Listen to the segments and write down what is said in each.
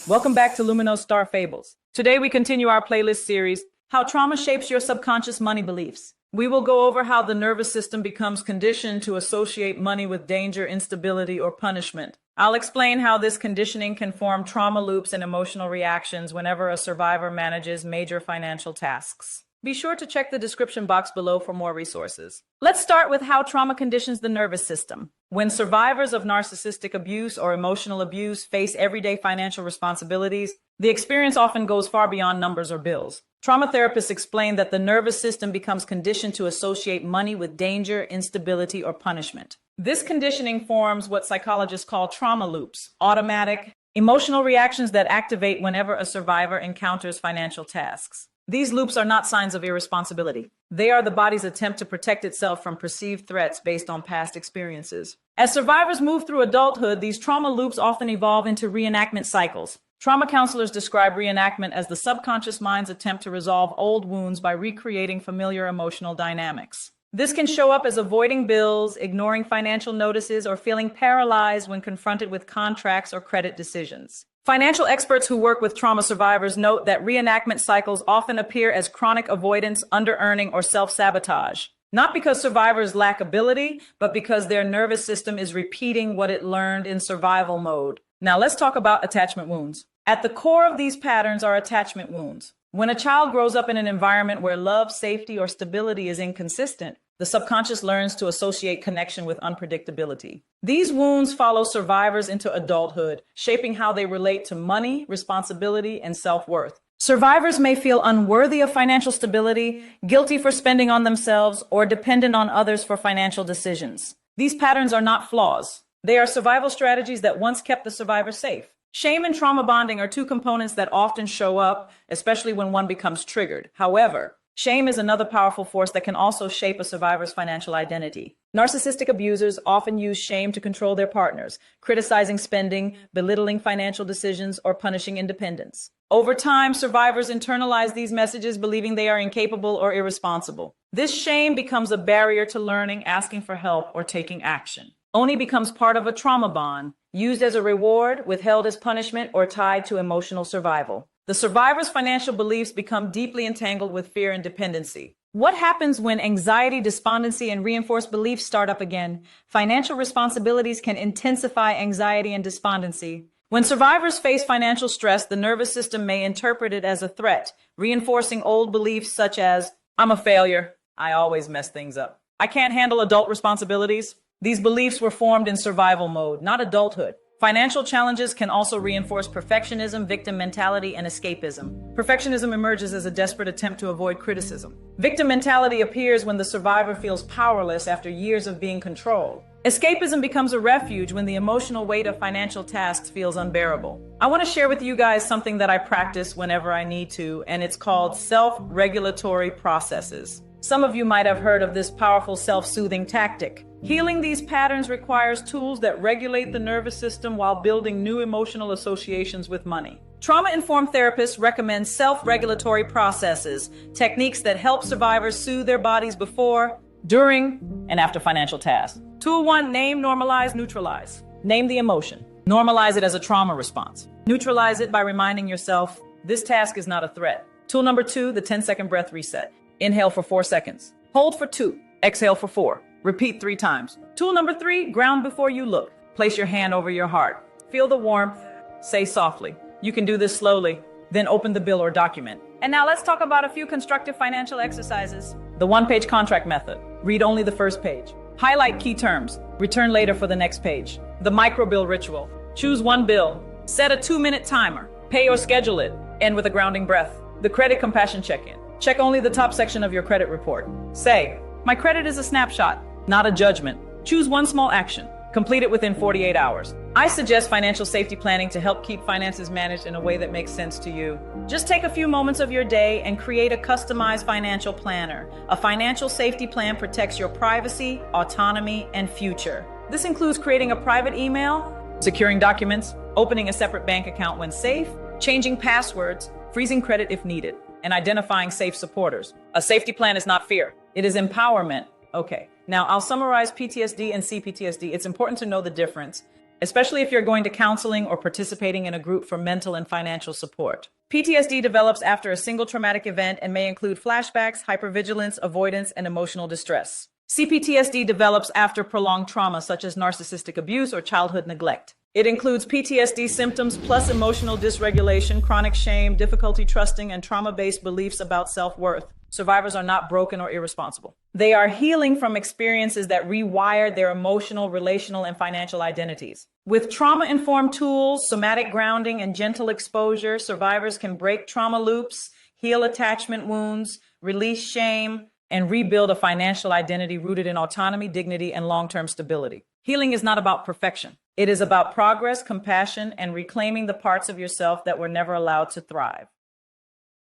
Welcome back to Luminousz Star Fables. Today we continue our playlist series, How Trauma Shapes Your Subconscious Money Beliefs. We will go over how the nervous system becomes conditioned to associate money with danger, instability, or punishment. I'll explain how this conditioning can form trauma loops and emotional reactions whenever a survivor manages major financial tasks. Be sure to check the description box below for more resources. Let's start with how trauma conditions the nervous system. When survivors of narcissistic abuse or emotional abuse face everyday financial responsibilities, the experience often goes far beyond numbers or bills. Trauma therapists explain that the nervous system becomes conditioned to associate money with danger, instability, or punishment. This conditioning forms what psychologists call trauma loops, automatic, emotional reactions that activate whenever a survivor encounters financial tasks. These loops are not signs of irresponsibility. They are the body's attempt to protect itself from perceived threats based on past experiences. As survivors move through adulthood, these trauma loops often evolve into reenactment cycles. Trauma counselors describe reenactment as the subconscious mind's attempt to resolve old wounds by recreating familiar emotional dynamics. This can show up as avoiding bills, ignoring financial notices, or feeling paralyzed when confronted with contracts or credit decisions. Financial experts who work with trauma survivors note that reenactment cycles often appear as chronic avoidance, under-earning, or self-sabotage. Not because survivors lack ability, but because their nervous system is repeating what it learned in survival mode. Now let's talk about attachment wounds. At the core of these patterns are attachment wounds. When a child grows up in an environment where love, safety, or stability is inconsistent, the subconscious learns to associate connection with unpredictability. These wounds follow survivors into adulthood, shaping how they relate to money, responsibility, and self-worth. Survivors may feel unworthy of financial stability, guilty for spending on themselves, or dependent on others for financial decisions. These patterns are not flaws. They are survival strategies that once kept the survivor safe. Shame and trauma bonding are two components that often show up, especially when one becomes triggered. However, shame is another powerful force that can also shape a survivor's financial identity. Narcissistic abusers often use shame to control their partners, criticizing spending, belittling financial decisions, or punishing independence. Over time, survivors internalize these messages, believing they are incapable or irresponsible. This shame becomes a barrier to learning, asking for help, or taking action. Only becomes part of a trauma bond, used as a reward, withheld as punishment, or tied to emotional survival. The survivor's financial beliefs become deeply entangled with fear and dependency. What happens when anxiety, despondency, and reinforced beliefs start up again? Financial responsibilities can intensify anxiety and despondency. When survivors face financial stress, the nervous system may interpret it as a threat, reinforcing old beliefs such as, I'm a failure, I always mess things up, I can't handle adult responsibilities. These beliefs were formed in survival mode, not adulthood. Financial challenges can also reinforce perfectionism, victim mentality, and escapism. Perfectionism emerges as a desperate attempt to avoid criticism. Victim mentality appears when the survivor feels powerless after years of being controlled. Escapism becomes a refuge when the emotional weight of financial tasks feels unbearable. I want to share with you guys something that I practice whenever I need to, and it's called self-regulatory processes. Some of you might have heard of this powerful self-soothing tactic. Healing these patterns requires tools that regulate the nervous system while building new emotional associations with money. Trauma-informed therapists recommend self-regulatory processes, techniques that help survivors soothe their bodies before, during, and after financial tasks. Tool 1, name, normalize, neutralize. Name the emotion. Normalize it as a trauma response. Neutralize it by reminding yourself, this task is not a threat. Tool number 2, the 10-second breath reset. Inhale for 4 seconds. Hold for 2. Exhale for 4. Repeat 3 times. Tool number 3, ground before you look. Place your hand over your heart. Feel the warmth. Say softly. You can do this slowly. Then open the bill or document. And now let's talk about a few constructive financial exercises. The one-page contract method. Read only the first page. Highlight key terms. Return later for the next page. The micro-bill ritual. Choose one bill. Set a 2-minute timer. Pay or schedule it. End with a grounding breath. The credit compassion check-in. Check only the top section of your credit report. Say, my credit is a snapshot, not a judgment. Choose one small action. Complete it within 48 hours. I suggest financial safety planning to help keep finances managed in a way that makes sense to you. Just take a few moments of your day and create a customized financial planner. A financial safety plan protects your privacy, autonomy, and future. This includes creating a private email, securing documents, opening a separate bank account when safe, changing passwords, freezing credit if needed, and identifying safe supporters. A safety plan is not fear. It is empowerment. Okay, now I'll summarize PTSD and CPTSD. It's important to know the difference. especially if you're going to counseling or participating in a group for mental and financial support. PTSD develops after a single traumatic event and may include flashbacks, hypervigilance, avoidance, and emotional distress. CPTSD develops after prolonged trauma, such as narcissistic abuse or childhood neglect. It includes PTSD symptoms plus emotional dysregulation, chronic shame, difficulty trusting, and trauma-based beliefs about self-worth. Survivors are not broken or irresponsible. They are healing from experiences that rewired their emotional, relational, and financial identities. With trauma-informed tools, somatic grounding, and gentle exposure, survivors can break trauma loops, heal attachment wounds, release shame, and rebuild a financial identity rooted in autonomy, dignity, and long-term stability. Healing is not about perfection. It is about progress, compassion, and reclaiming the parts of yourself that were never allowed to thrive.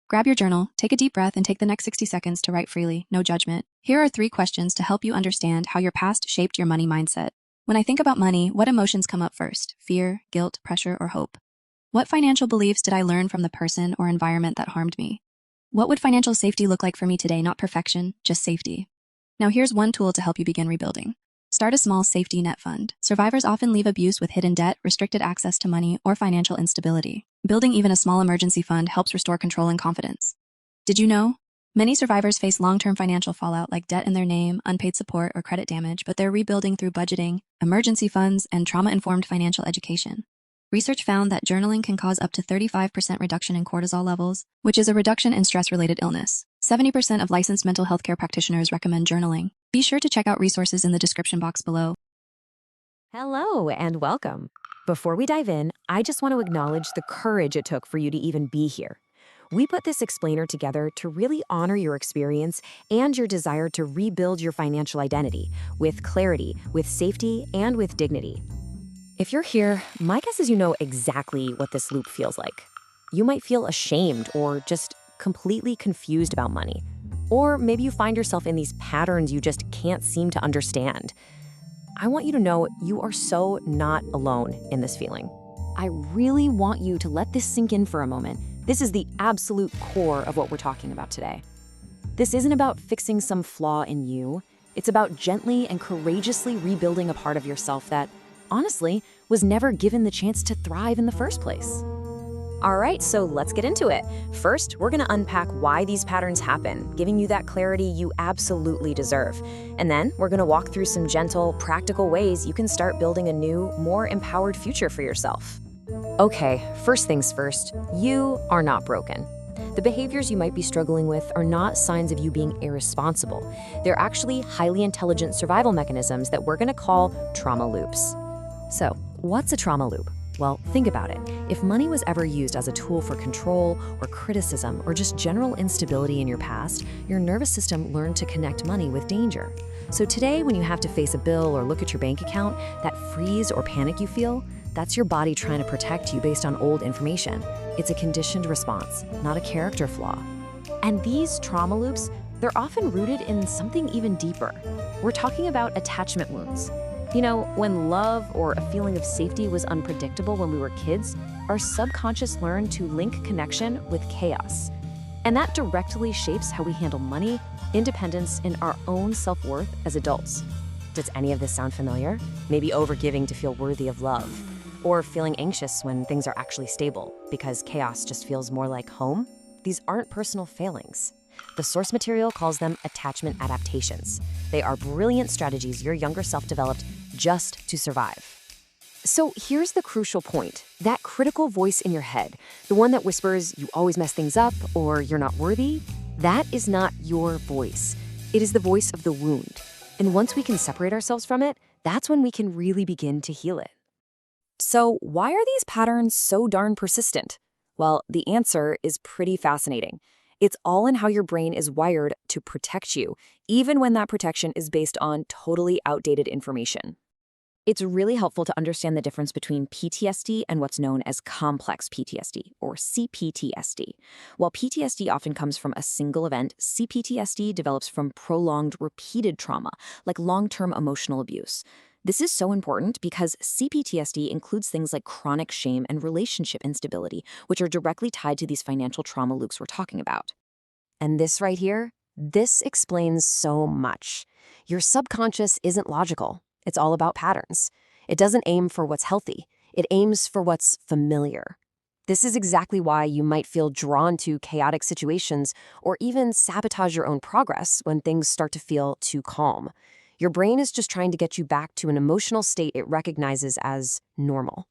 Grab your journal, take a deep breath, and take the next 60 seconds to write freely, no judgment. Here are 3 questions to help you understand how your past shaped your money mindset. When I think about money, what emotions come up first? Fear, guilt, pressure, or hope? What financial beliefs did I learn from the person or environment that harmed me? What would financial safety look like for me today? Not perfection, just safety. Now here's one tool to help you begin rebuilding. Start a small safety net fund. Survivors often leave abuse with hidden debt, restricted access to money, or financial instability. Building even a small emergency fund helps restore control and confidence. Did you know? Many survivors face long-term financial fallout like debt in their name, unpaid support, or credit damage, but they're rebuilding through budgeting, emergency funds, and trauma-informed financial education. Research found that journaling can cause up to 35% reduction in cortisol levels, which is a reduction in stress-related illness. 70% of licensed mental health care practitioners recommend journaling. Be sure to check out resources in the description box below. Hello and welcome. Before we dive in, I just want to acknowledge the courage it took for you to even be here. We put this explainer together to really honor your experience and your desire to rebuild your financial identity with clarity, with safety, and with dignity. If you're here, my guess is you know exactly what this loop feels like. You might feel ashamed or just completely confused about money. Or maybe you find yourself in these patterns you just can't seem to understand. I want you to know you are so not alone in this feeling. I really want you to let this sink in for a moment. This is the absolute core of what we're talking about today. This isn't about fixing some flaw in you. It's about gently and courageously rebuilding a part of yourself that, honestly, was never given the chance to thrive in the first place. All right, so let's get into it. First, we're gonna unpack why these patterns happen, giving you that clarity you absolutely deserve. And then we're gonna walk through some gentle, practical ways you can start building a new, more empowered future for yourself. Okay, first things first, you are not broken. The behaviors you might be struggling with are not signs of you being irresponsible. They're actually highly intelligent survival mechanisms that we're gonna call trauma loops. So, what's a trauma loop? Well, think about it. If money was ever used as a tool for control or criticism or just general instability in your past, your nervous system learned to connect money with danger. So today, when you have to face a bill or look at your bank account, that freeze or panic you feel, that's your body trying to protect you based on old information. It's a conditioned response, not a character flaw. And these trauma loops, they're often rooted in something even deeper. We're talking about attachment wounds. You know, when love or a feeling of safety was unpredictable when we were kids, our subconscious learned to link connection with chaos. And that directly shapes how we handle money, independence, and our own self-worth as adults. Does any of this sound familiar? Maybe overgiving to feel worthy of love, or feeling anxious when things are actually stable because chaos just feels more like home? These aren't personal failings. The source material calls them attachment adaptations. They are brilliant strategies your younger self developed just to survive. So here's the crucial point. That critical voice in your head, the one that whispers, you always mess things up, or you're not worthy, that is not your voice. It is the voice of the wound. And once we can separate ourselves from it, that's when we can really begin to heal it. So why are these patterns so darn persistent? Well, the answer is pretty fascinating. It's all in how your brain is wired to protect you, even when that protection is based on totally outdated information. It's really helpful to understand the difference between PTSD and what's known as complex PTSD, or CPTSD. While PTSD often comes from a single event, CPTSD develops from prolonged, repeated trauma, like long-term emotional abuse. This is so important because CPTSD includes things like chronic shame and relationship instability, which are directly tied to these financial trauma loops we're talking about. And this right here, this explains so much. Your subconscious isn't logical. It's all about patterns. It doesn't aim for what's healthy. It aims for what's familiar. This is exactly why you might feel drawn to chaotic situations or even sabotage your own progress when things start to feel too calm. Your brain is just trying to get you back to an emotional state it recognizes as normal.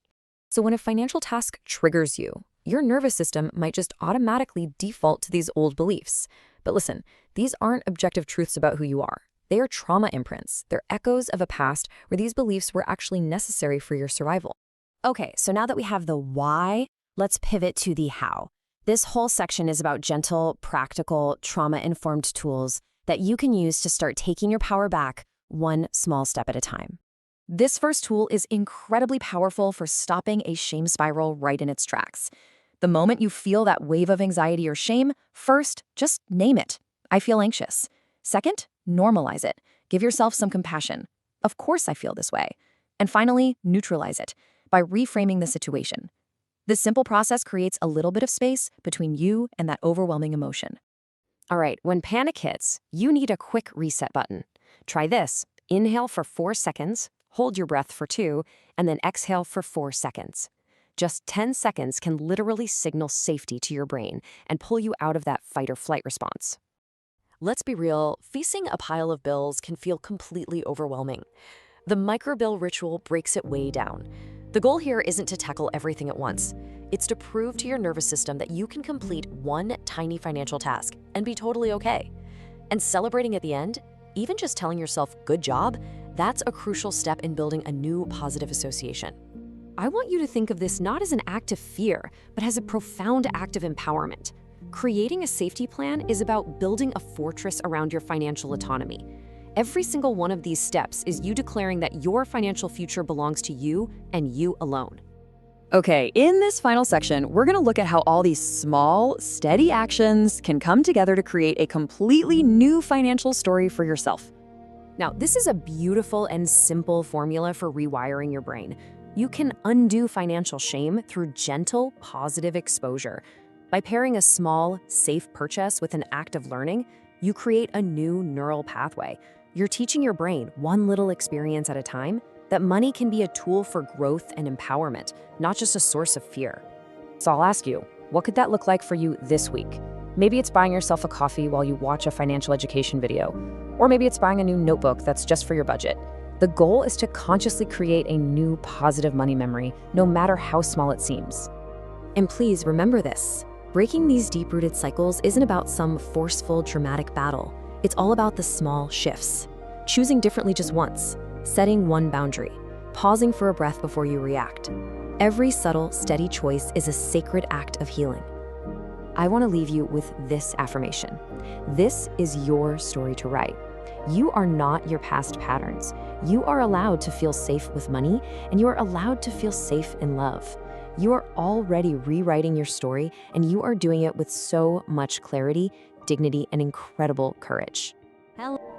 So when a financial task triggers you, your nervous system might just automatically default to these old beliefs. But listen, these aren't objective truths about who you are. They are trauma imprints. They're echoes of a past where these beliefs were actually necessary for your survival. Okay, so now that we have the why, let's pivot to the how. This whole section is about gentle, practical, trauma-informed tools that you can use to start taking your power back one small step at a time. This first tool is incredibly powerful for stopping a shame spiral right in its tracks. The moment you feel that wave of anxiety or shame, first, just name it. I feel anxious. Second, normalize it. Give yourself some compassion. Of course I feel this way. And finally, neutralize it by reframing the situation. This simple process creates a little bit of space between you and that overwhelming emotion. All right, when panic hits, you need a quick reset button. Try this. Inhale for 4 seconds, hold your breath for 2, and then exhale for 4 seconds. Just 10 seconds can literally signal safety to your brain and pull you out of that fight or flight response. Let's be real, facing a pile of bills can feel completely overwhelming. The micro-bill ritual breaks it way down. The goal here isn't to tackle everything at once. It's to prove to your nervous system that you can complete one tiny financial task and be totally okay. And celebrating at the end, even just telling yourself, good job, that's a crucial step in building a new positive association. I want you to think of this not as an act of fear, but as a profound act of empowerment. Creating a safety plan is about building a fortress around your financial autonomy. Every single one of these steps is you declaring that your financial future belongs to you and you alone. Okay, in this final section, we're going to look at how all these small, steady actions can come together to create a completely new financial story for yourself. Now, this is a beautiful and simple formula for rewiring your brain. You can undo financial shame through gentle, positive exposure. By pairing a small, safe purchase with an act of learning, you create a new neural pathway. You're teaching your brain, one little experience at a time, that money can be a tool for growth and empowerment, not just a source of fear. So I'll ask you, what could that look like for you this week? Maybe it's buying yourself a coffee while you watch a financial education video, or maybe it's buying a new notebook that's just for your budget. The goal is to consciously create a new positive money memory, no matter how small it seems. And please remember this, breaking these deep-rooted cycles isn't about some forceful, dramatic battle. It's all about the small shifts. Choosing differently just once, setting one boundary, pausing for a breath before you react. Every subtle, steady choice is a sacred act of healing. I want to leave you with this affirmation. This is your story to write. You are not your past patterns. You are allowed to feel safe with money, and you are allowed to feel safe in love. You are already rewriting your story, and you are doing it with so much clarity, dignity, and incredible courage. Hello.